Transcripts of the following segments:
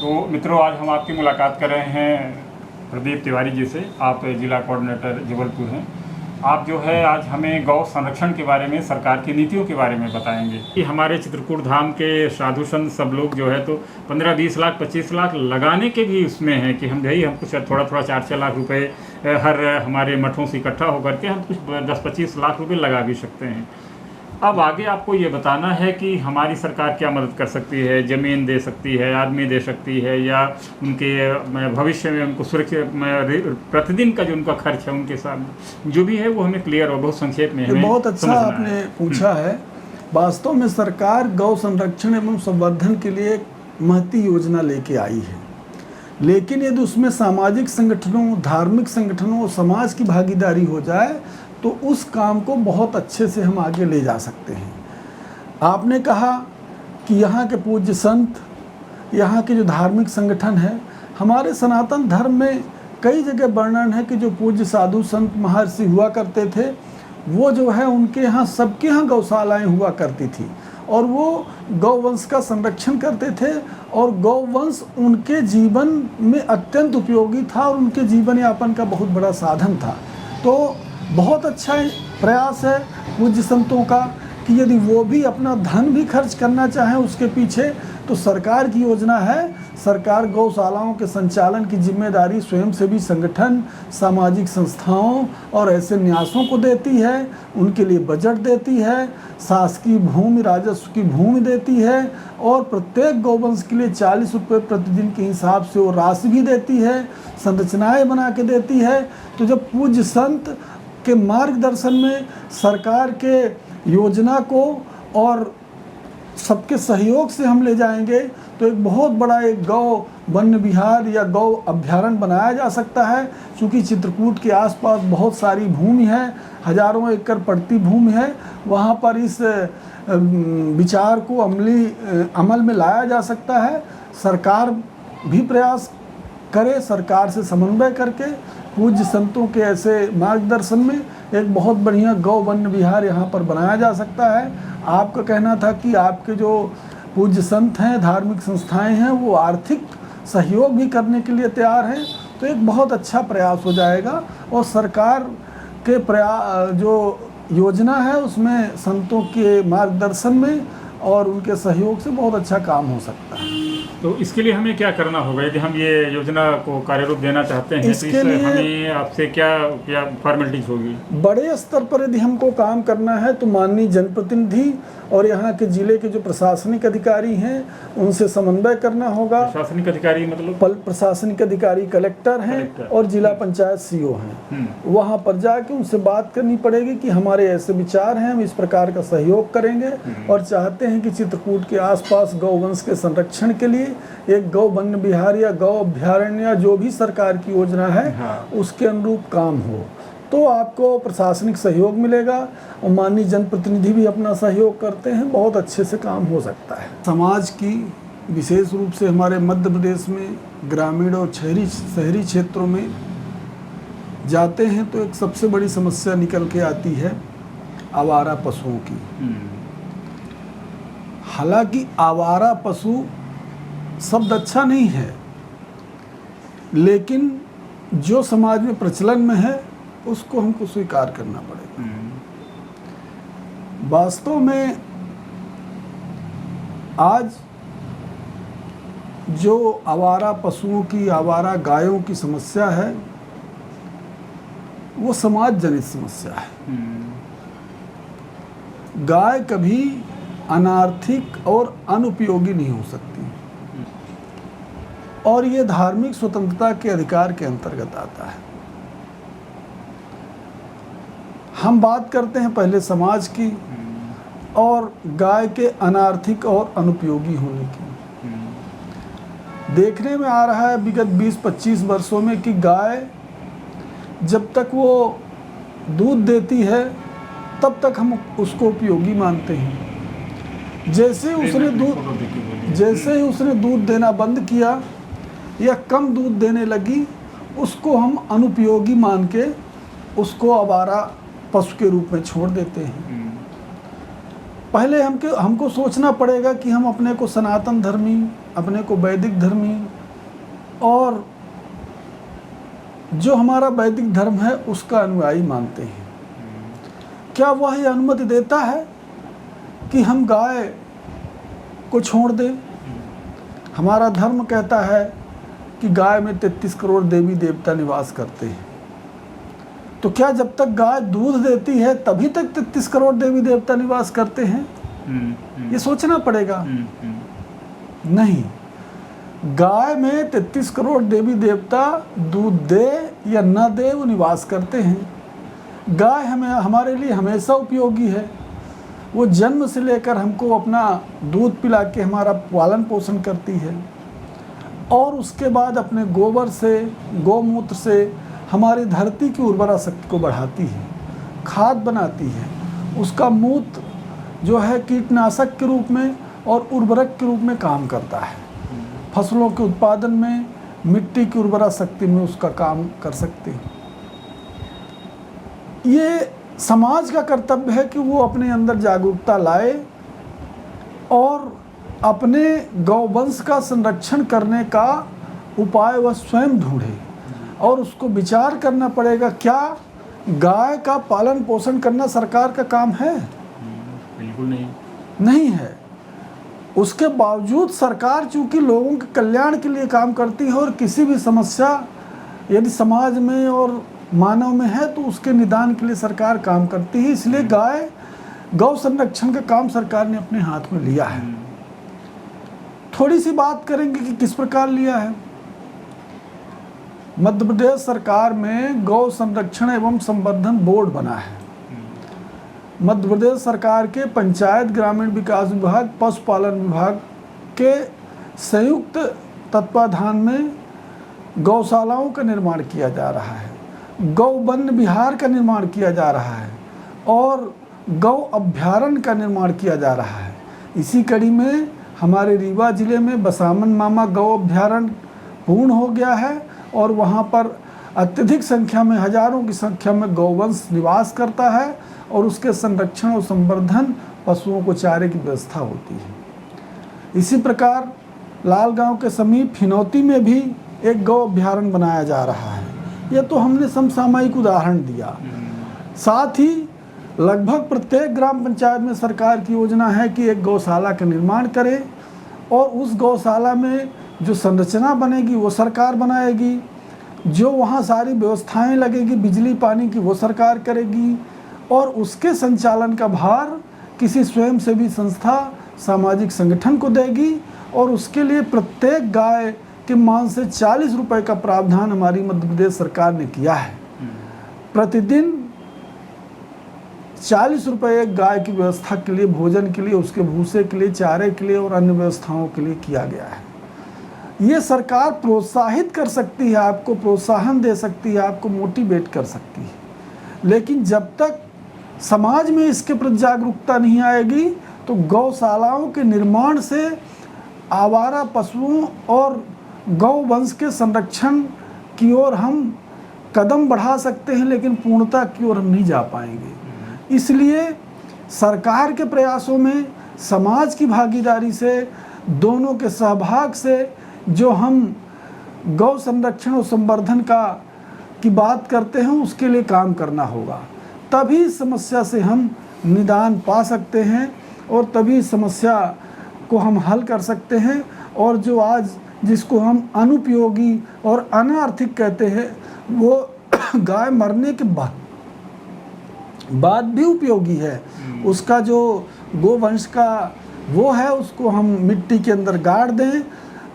तो मित्रों, आज हम आपकी मुलाकात कर रहे हैं प्रदीप तिवारी जी से। आप जिला कोऑर्डिनेटर जबलपुर हैं। आप जो है आज हमें गौ संरक्षण के बारे में, सरकार की नीतियों के बारे में बताएंगे कि हमारे चित्रकूट धाम के साधु संत सब लोग जो है तो 15-20 लाख 25 लाख लगाने के भी उसमें हैं कि हम कुछ थोड़ा 4-6 लाख रुपए हर हमारे मठों से इकट्ठा होकर के हम कुछ 10-25 लाख रुपए लगा भी सकते हैं। अब आगे आपको ये बताना है कि हमारी सरकार क्या मदद कर सकती है। ज़मीन दे सकती है, आदमी दे सकती है, या उनके भविष्य में उनको सुरक्षित प्रतिदिन का जो उनका खर्च है उनके साथ जो भी है वो हमें क्लियर और बहुत संक्षेप में हमें बहुत अच्छा आपने पूछा है। वास्तव में सरकार गौ संरक्षण एवं संवर्धन के लिए एक महती योजना लेके आई है, लेकिन यदि उसमें सामाजिक संगठनों, धार्मिक संगठनों और समाज की भागीदारी हो जाए तो उस काम को बहुत अच्छे से हम आगे ले जा सकते हैं। आपने कहा कि यहाँ के पूज्य संत, यहाँ के जो धार्मिक संगठन है, हमारे सनातन धर्म में कई जगह वर्णन है कि जो पूज्य साधु संत महर्षि हुआ करते थे वो जो है उनके यहाँ, सबके यहाँ गौशालाएँ हुआ करती थी और वो गौवंश का संरक्षण करते थे और गौवंश उनके जीवन में अत्यंत उपयोगी था और उनके जीवन यापन का बहुत बड़ा साधन था। तो बहुत अच्छा प्रयास है पूज्य संतों का कि यदि वो भी अपना धन भी खर्च करना चाहें उसके पीछे, तो सरकार की योजना है। सरकार गौशालाओं के संचालन की जिम्मेदारी स्वयंसेवी संगठन, सामाजिक संस्थाओं और ऐसे न्यासों को देती है। उनके लिए बजट देती है, शासकीय भूमि, राजस्व की भूमि देती है और प्रत्येक गौवंश के लिए 40 रुपये प्रतिदिन के हिसाब से वो राशि भी देती है, संरचनाएं बना के देती है। तो जब पूज्य संत के मार्गदर्शन में सरकार के योजना को और सबके सहयोग से हम ले जाएंगे तो एक बहुत बड़ा एक गौ वन विहार या गौ अभ्यारण्य बनाया जा सकता है। क्योंकि चित्रकूट के आसपास बहुत सारी भूमि है, हजारों एकड़ पड़ती भूमि है, वहाँ पर इस विचार को अमल में लाया जा सकता है। सरकार भी प्रयास करे, सरकार से समन्वय करके पूज्य संतों के ऐसे मार्गदर्शन में एक बहुत बढ़िया गौ वन विहार यहाँ पर बनाया जा सकता है। आपका कहना था कि आपके जो पूज्य संत हैं, धार्मिक संस्थाएं हैं, वो आर्थिक सहयोग भी करने के लिए तैयार हैं, तो एक बहुत अच्छा प्रयास हो जाएगा और सरकार के जो योजना है उसमें संतों के मार्गदर्शन में और उनके सहयोग से बहुत अच्छा काम हो सकता है। तो इसके लिए हमें क्या करना होगा यदि हम ये योजना को कार्यरूप देना चाहते हैं? इसके तो इससे लिए हमें आपसे क्या फॉर्मेलिटीज होगी? बड़े स्तर पर यदि हमको काम करना है तो माननीय जनप्रतिनिधि और यहाँ के जिले के जो प्रशासनिक अधिकारी हैं उनसे समन्वय करना होगा। प्रशासनिक अधिकारी मतलब? प्रशासनिक अधिकारी कलेक्टर हैं और जिला पंचायत सीओ हैं। वहाँ पर जाके उनसे बात करनी पड़ेगी कि हमारे ऐसे विचार हैं, हम इस प्रकार का सहयोग करेंगे और चाहते हैं कि चित्रकूट के आसपास गौवंश के संरक्षण के लिए एक गौ वन विहार या गौ अभ्यारण्य या जो भी सरकार की योजना है उसके अनुरूप काम हो, तो आपको प्रशासनिक सहयोग मिलेगा और माननीय जनप्रतिनिधि भी अपना सहयोग करते हैं, बहुत अच्छे से काम हो सकता है। समाज की विशेष रूप से हमारे मध्य प्रदेश में ग्रामीण और शहरी क्षेत्रों में जाते हैं तो एक सबसे बड़ी समस्या निकल के आती है आवारा पशुओं की। हालांकि आवारा पशु शब्द अच्छा नहीं है, लेकिन जो समाज में प्रचलन में है उसको हमको स्वीकार करना पड़ेगा। वास्तव में आज जो आवारा पशुओं की, आवारा गायों की समस्या है वो समाज जनित समस्या है। गाय कभी अनार्थिक और अनुपयोगी नहीं हो सकती और ये धार्मिक स्वतंत्रता के अधिकार के अंतर्गत आता है। हम बात करते हैं पहले समाज की और गाय के अनार्थिक और अनुपयोगी होने की। देखने में आ रहा है विगत 20-25 वर्षों में कि गाय जब तक वो दूध देती है तब तक हम उसको उपयोगी मानते हैं। जैसे ही उसने दूध देना बंद किया या कम दूध देने लगी, उसको हम अनुपयोगी मान के उसको आवारा पशु के रूप में छोड़ देते हैं। पहले हमको सोचना पड़ेगा कि हम अपने को सनातन धर्मी अपने को वैदिक धर्मी और जो हमारा वैदिक धर्म है उसका अनुयायी मानते हैं। क्या वह ये अनुमति देता है कि हम गाय को छोड़ दें? हमारा धर्म कहता है कि गाय में 33 करोड़ देवी देवता निवास करते हैं। तो क्या जब तक गाय दूध देती है तभी तक 33 करोड़ देवी देवता निवास करते हैं? ये सोचना पड़ेगा। नहीं, गाय में 33 करोड़ देवी देवता दूध दे या न दे वो निवास करते हैं। गाय हमें हमारे लिए हमेशा उपयोगी है। वो जन्म से लेकर हमको अपना दूध पिला के हमारा पालन पोषण करती है और उसके बाद अपने गोबर से, गौमूत्र से हमारी धरती की उर्वरा शक्ति को बढ़ाती है, खाद बनाती है। उसका मूत्र जो है कीटनाशक के रूप में और उर्वरक के रूप में काम करता है। फसलों के उत्पादन में, मिट्टी की उर्वरा शक्ति में उसका काम कर सकते हैं। ये समाज का कर्तव्य है कि वो अपने अंदर जागरूकता लाए और अपने गौवंश का संरक्षण करने का उपाय वह स्वयं ढूंढे। और उसको विचार करना पड़ेगा, क्या गाय का पालन पोषण करना सरकार का काम है? बिल्कुल नहीं है। उसके बावजूद सरकार चूंकि लोगों के कल्याण के लिए काम करती है और किसी भी समस्या यदि समाज में और मानव में है तो उसके निदान के लिए सरकार काम करती है। इसलिए गौ संरक्षण का काम सरकार ने अपने हाथ में लिया है। थोड़ी सी बात करेंगे कि किस प्रकार लिया है। मध्य प्रदेश सरकार में गौ संरक्षण एवं संवर्धन बोर्ड बना है। मध्य प्रदेश सरकार के पंचायत ग्रामीण विकास विभाग, पशुपालन विभाग के संयुक्त तत्वाधान में गौशालाओं का निर्माण किया जा रहा है, गौ वन विहार का निर्माण किया जा रहा है और गौ अभ्यारण्य का निर्माण किया जा रहा है। इसी कड़ी में हमारे रीवा जिले में बसामन मामा गौ अभ्यारण्य पूर्ण हो गया है और वहाँ पर अत्यधिक संख्या में, हजारों की संख्या में गौवंश निवास करता है और उसके संरक्षण और संवर्धन, पशुओं को चारे की व्यवस्था होती है। इसी प्रकार लालगांव के समीप फिनौती में भी एक गौ अभ्यारण्य बनाया जा रहा है। यह तो हमने समसामयिक उदाहरण दिया। साथ ही लगभग प्रत्येक ग्राम पंचायत में सरकार की योजना है कि एक गौशाला का निर्माण करे और उस गौशाला में जो संरचना बनेगी वो सरकार बनाएगी, जो वहाँ सारी व्यवस्थाएं लगेगी बिजली पानी की वो सरकार करेगी और उसके संचालन का भार किसी स्वयंसेवी संस्था, सामाजिक संगठन को देगी और उसके लिए प्रत्येक गाय के मांस से 40 रुपए का प्रावधान हमारी मध्य प्रदेश सरकार ने किया है। प्रतिदिन 40 रुपए एक गाय की व्यवस्था के लिए, भोजन के लिए, उसके भूसे के लिए, चारे के लिए और अन्य व्यवस्थाओं के लिए किया गया है। ये सरकार प्रोत्साहित कर सकती है, आपको प्रोत्साहन दे सकती है, आपको मोटिवेट कर सकती है, लेकिन जब तक समाज में इसके प्रति जागरूकता नहीं आएगी तो गौशालाओं के निर्माण से आवारा पशुओं और गौ वंश के संरक्षण की ओर हम कदम बढ़ा सकते हैं, लेकिन पूर्णता की ओर हम नहीं जा पाएंगे। इसलिए सरकार के प्रयासों में, समाज की भागीदारी से, दोनों के सहभाग से जो हम गौ संरक्षण और संवर्धन की बात करते हैं उसके लिए काम करना होगा। तभी इस समस्या से हम निदान पा सकते हैं और तभी इस समस्या को हम हल कर सकते हैं। और जो आज जिसको हम अनुपयोगी और अनार्थिक कहते हैं वो गाय मरने के बाद भी उपयोगी है। उसका जो गोवंश का वो है उसको हम मिट्टी के अंदर गाड़ दें,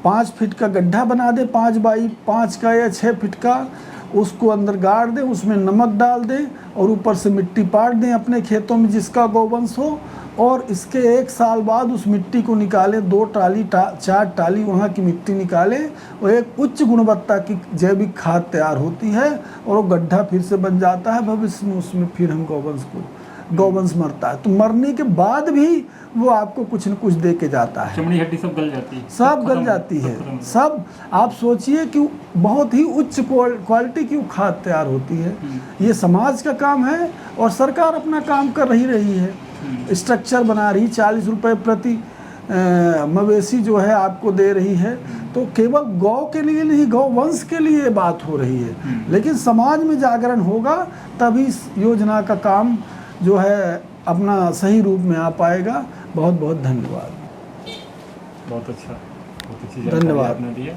5 फीट का गड्ढा बना दें, 5 बाई 5 का या 6 फीट का, उसको अंदर गाड़ दें, उसमें नमक डाल दें और ऊपर से मिट्टी पाट दें अपने खेतों में जिसका गौवंश हो और इसके 1 साल बाद उस मिट्टी को निकालें, 2 टाली 4 टाली वहाँ की मिट्टी निकालें और एक उच्च गुणवत्ता की जैविक खाद तैयार होती है और वो गड्ढा फिर से बन जाता है। भविष्य में उसमें फिर हम गौवंश मरता है तो मरने के बाद भी वो आपको कुछ न कुछ दे के जाता है। चमड़ी हड्डी सब गल जाती है, सब गल जाती है, सब। आप सोचिए कि बहुत ही उच्च क्वालिटी की खाद तैयार होती है। ये समाज का काम है और सरकार अपना काम कर रही है। स्ट्रक्चर बना रही, 40 रुपए प्रति मवेशी जो है आपको दे रही है, तो केवल गौ के लिए नहीं, गौ वंश के लिए बात हो रही है। लेकिन समाज में जागरण होगा तभी इस योजना का काम जो है अपना सही रूप में आ पाएगा। बहुत बहुत धन्यवाद। बहुत अच्छा, बहुत अच्छी जानकारी धन्यवाद। आपने दिया।